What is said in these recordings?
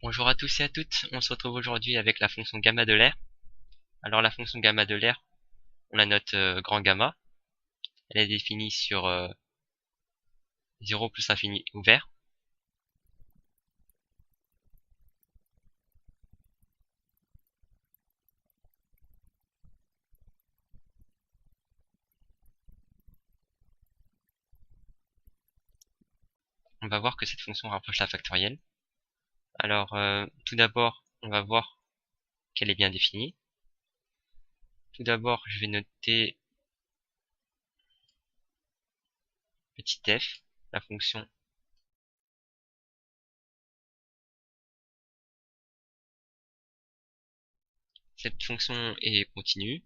Bonjour à tous et à toutes, on se retrouve aujourd'hui avec la fonction gamma de l'air. Alors la fonction gamma de l'air, on la note grand gamma. Elle est définie sur 0 plus infini ouvert. On va voir que cette fonction rapproche la factorielle. Alors tout d'abord, on va voir qu'elle est bien définie. Tout d'abord, je vais noter petit f, la fonction cette fonction est continue.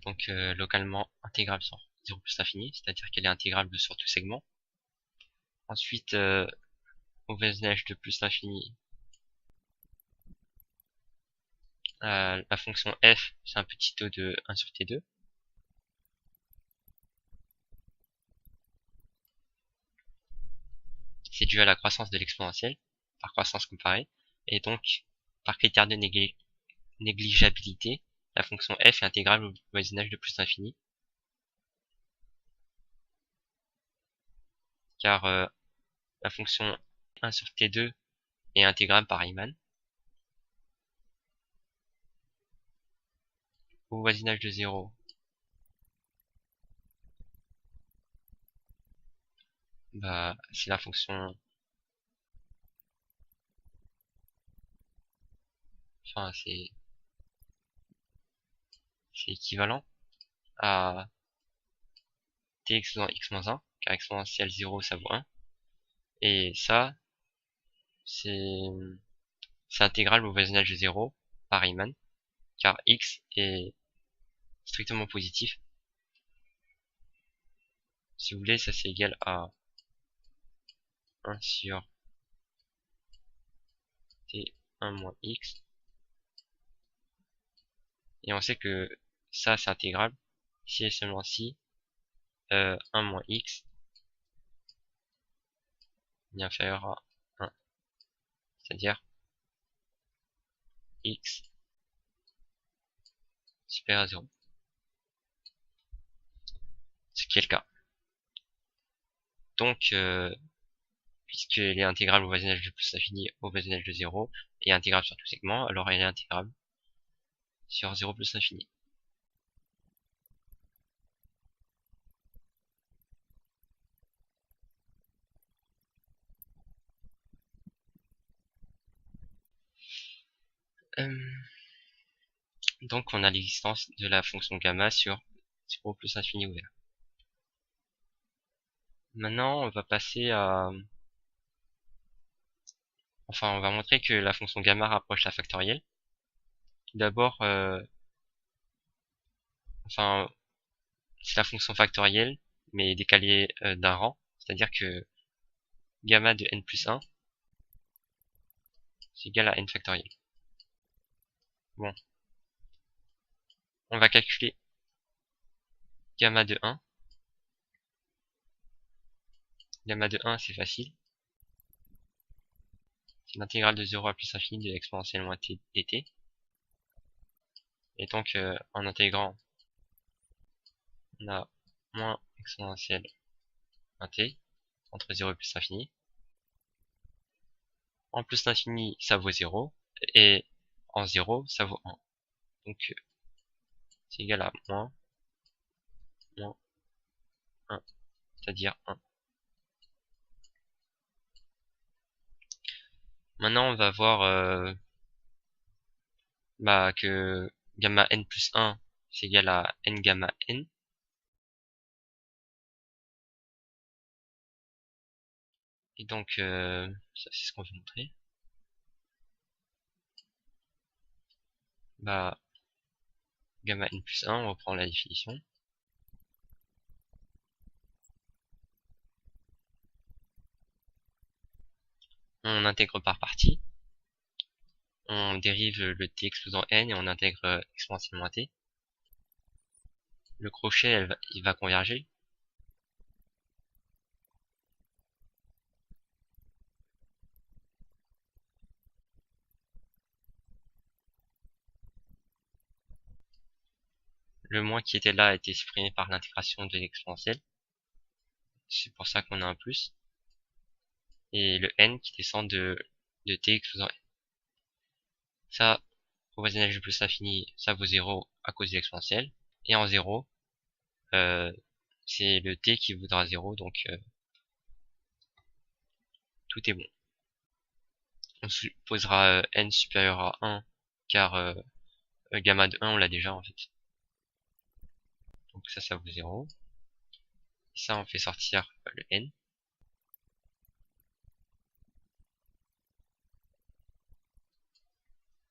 Donc localement intégrable sur 0 plus l'infini, c'est-à-dire qu'elle est intégrable sur tout segment. Ensuite, au voisinage de plus l'infini, la fonction f, c'est un petit taux de 1 sur t2. C'est dû à la croissance de l'exponentielle, par croissance comparée, et donc, par critère de négligeabilité, la fonction f est intégrable au voisinage de plus l'infini, car la fonction 1 sur t2 est intégrable par Riemann. Au voisinage de 0, bah, c'est la fonction, enfin, c'est équivalent à t exposant x moins 1, car exponentielle 0, ça vaut 1. Et ça, c'est intégrable au voisinage de 0 par Riemann, car x est strictement positif. Si vous voulez, ça c'est égal à 1 sur t1 moins x. Et on sait que ça c'est intégrable si et seulement si 1 moins x est inférieur à 1. C'est-à-dire x supérieur à 0. Ce qui est le cas. Donc, puisqu'elle est intégrable au voisinage de plus l'infini au voisinage de 0, et intégrable sur tout segment, alors elle est intégrable sur 0 plus l'infini. Donc on a l'existence de la fonction gamma sur 0 plus infini ouvert. Maintenant on va passer à... Enfin on va montrer que la fonction gamma rapproche la factorielle. Tout d'abord, enfin c'est la fonction factorielle, mais décalée d'un rang. C'est-à-dire que gamma de n plus 1, c'est égal à n factoriel. Bon. On va calculer gamma de 1. Gamma de 1, c'est facile. C'est l'intégrale de 0 à plus infini de l'exponentielle moins t dt. Et donc, en intégrant, on a moins exponentielle 1t entre 0 et plus infini. En plus l'infini, ça vaut 0. Et en 0, ça vaut 1. Donc, c'est égal à moins 1, c'est-à-dire 1. Maintenant, on va voir que gamma n plus 1, c'est égal à n gamma n. Et donc, ça c'est ce qu'on veut montrer. Gamma n plus 1, on reprend la définition. On intègre par partie. On dérive le t exposant n et on intègre exponentiellement t. le crochet il va converger. Le moins qui était là a été supprimé par l'intégration de l'exponentielle. C'est pour ça qu'on a un plus. Et le n qui descend de t exposant n. Ça, au voisinage de plus l'infini, ça vaut 0 à cause de l'exponentielle. Et en 0, c'est le t qui vaudra 0, donc tout est bon. On supposera n supérieur à 1, car gamma de 1, on l'a déjà en fait. Donc ça vaut 0. Et ça, on fait sortir le n.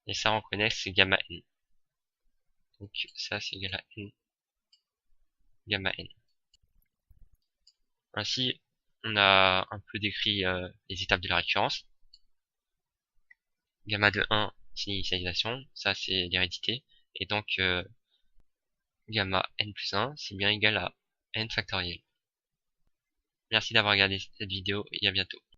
Et ça, on connaît, c'est gamma n. Donc ça, c'est égal à n gamma n. Ainsi, on a un peu décrit les étapes de la récurrence. Gamma de 1, c'est l'initialisation, ça c'est l'hérédité. Et donc, gamma n plus 1, c'est bien égal à n factoriel. Merci d'avoir regardé cette vidéo et à bientôt.